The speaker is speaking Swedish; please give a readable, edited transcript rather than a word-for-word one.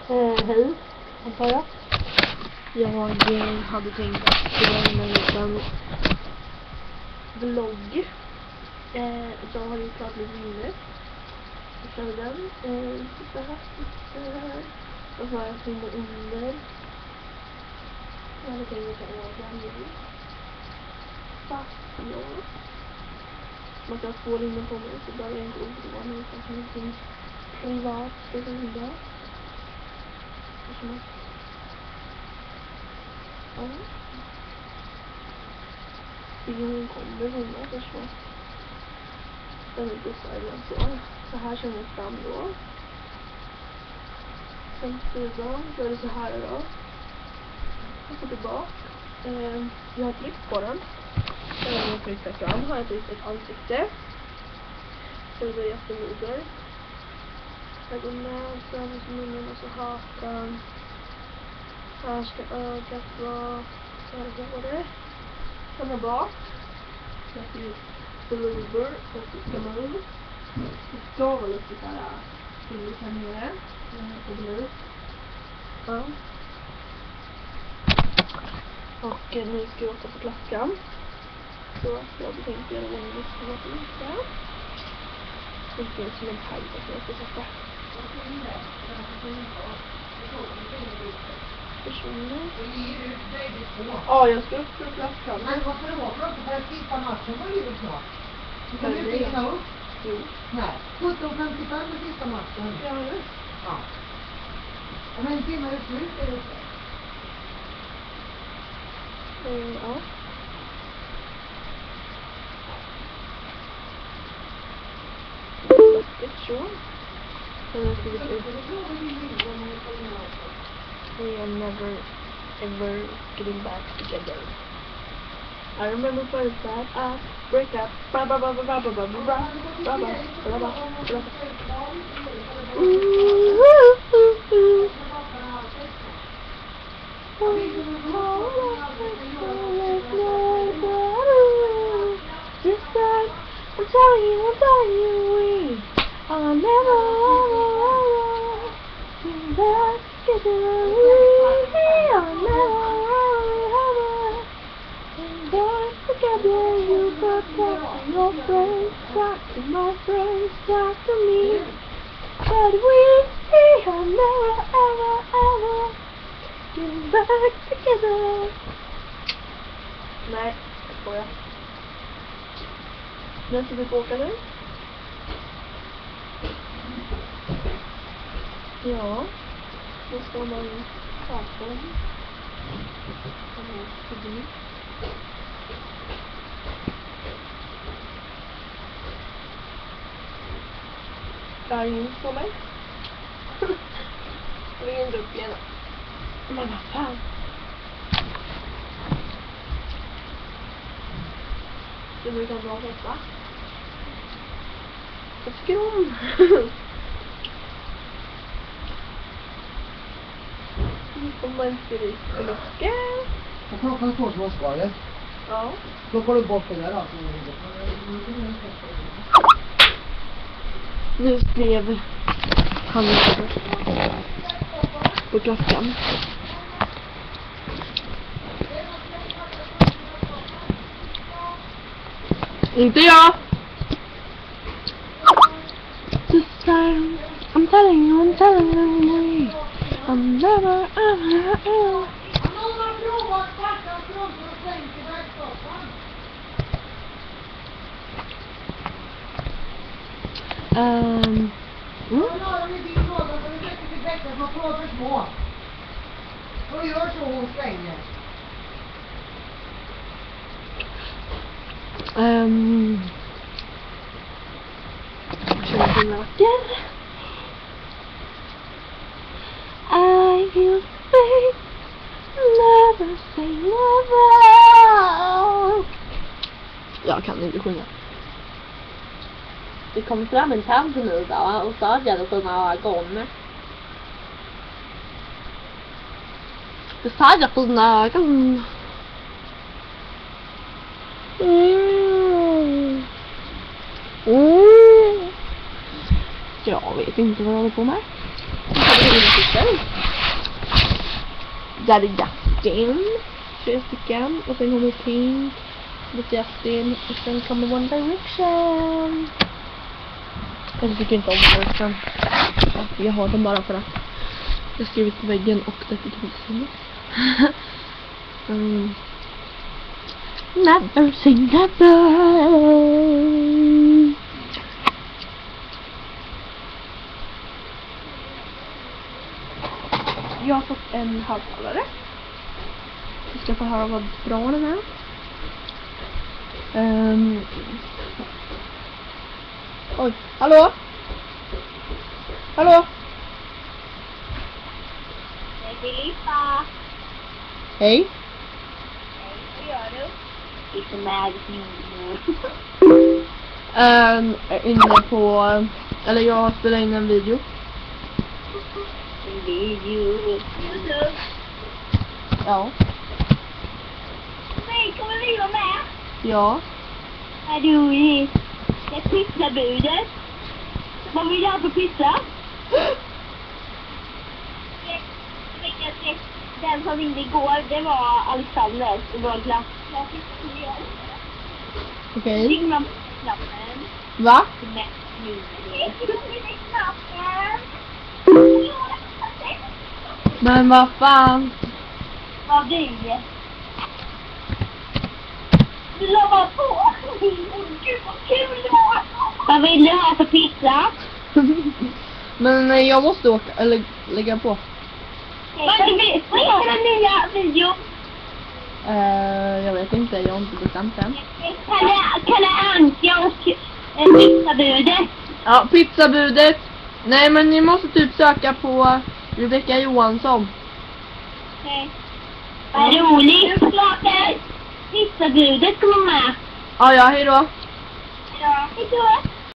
Hej, antar jag. Jag hade tänkt att spela in en liten vlogg. Jag har ju klart lite mindre. Jag kör den. Sitta här. Och så har jag filmer under. Jag hade tänkt att jag ordnar nu. Fast man kan få linjer på mig så behöver jag inte oroa mig för någonting privat ska hända. Ja. Hon kommer hon förstås. Den är inte så här känner jag fram då. Sen sidan så är det så här då. Och så tillbaka. Jag har tryckt på den. Jag har tryckt fram. Har jag tryckt ett ansikte. Så det är jättemoder. Här går näsan och så munnen och så hakan. Här ska ögat vara. Så här är håret. Sen här bak. Så här ser blubber. Så här ser mun. Det ska vara lite så här fint här nere. Och blod. Ja. Och nu ska jag åka på klockan. Så jag tänkte göra en liten lite. Det finns som en tagg som jag ska sätta. Personer. Ja, jag ska upp på klockan. Men varför då? För att sista matchen var ju snart. Du kan ju inte hinna upp. Jo. Nej, 17:55 är sista matchen. Ja, nu. Ja. Men en timme är slut är det så. Ja. Vackert så. Sen har jag skrivit ut. We are never ever getting back together. I remember first that I break up. Bra bra bra bra bra bra bra bra bra bra bra bra. I'm telling you, I'll never, ever get back together. I'll never, ever get back together. You got back to your friends, back to my friends, back to me. But I'll never, ever get back together. Nej, jag skojar. När ska vi få åka nu? Ja, då ska man prata om förbi. Jag har ingen på mig. Jag vill inte upp igen. Men vad fan. Det brukar vara helt va? Jag tycker om. Om man ser ut på lucka. Och klockan står som man ska, eller? Ja. Plockar du bort det där alltså? Nu skrev han på klockan. Inte jag! Sister, I'm telling you, I'm never, ever. Och gör så hon svänger. Känner sig vacker. I feel safe, never say never. Jag kan inte sjunga. Det kom fram en tant nu då och sa att jag hade sjunga ögon. Det sa jag sjunga ögon. Jag vet inte vad jag håller på med. Daddy Justin. 3 stycken. Och sen kommer Pink. Lite Justin. Och sen kommer One Direction. Jag tycker inte om One Direction. Jag har dem bara för att jag skrivit på väggen och det tycker jag inte Never say never. Jag har fått en halvtalare. Vi ska få höra vad bra den är. Oj, hallå? Hallå? Det är Filippa. Hej. Vad gör du? Lite med Inne på... Eller jag spelar in en video. en video. YouTube. Ja. Nej, kommer vi vara med? Ja. Är du i det pizzabudet? Vad vill du ha för pizza? Den som ringde igår, det var Alexander i vår klass. Jag fick Okej. Ring man på knappen. Va? Med knappen. Men vad fan? Vad du? Du la bara på. Åh gud vad kul det var. Vad vill du ha för pizza? Men jag måste åka, eller lägga på. Vad är den nya videon? Jag vet inte, jag har inte bestämt än. Kalle Anka och pizzabudet. Ja, pizzabudet. Nej, men ni måste typ söka på Rebecca Johansson. Okej. Vad roligt. Pizzabudet kommer med. Ja, hejdå. Ja. Hejdå.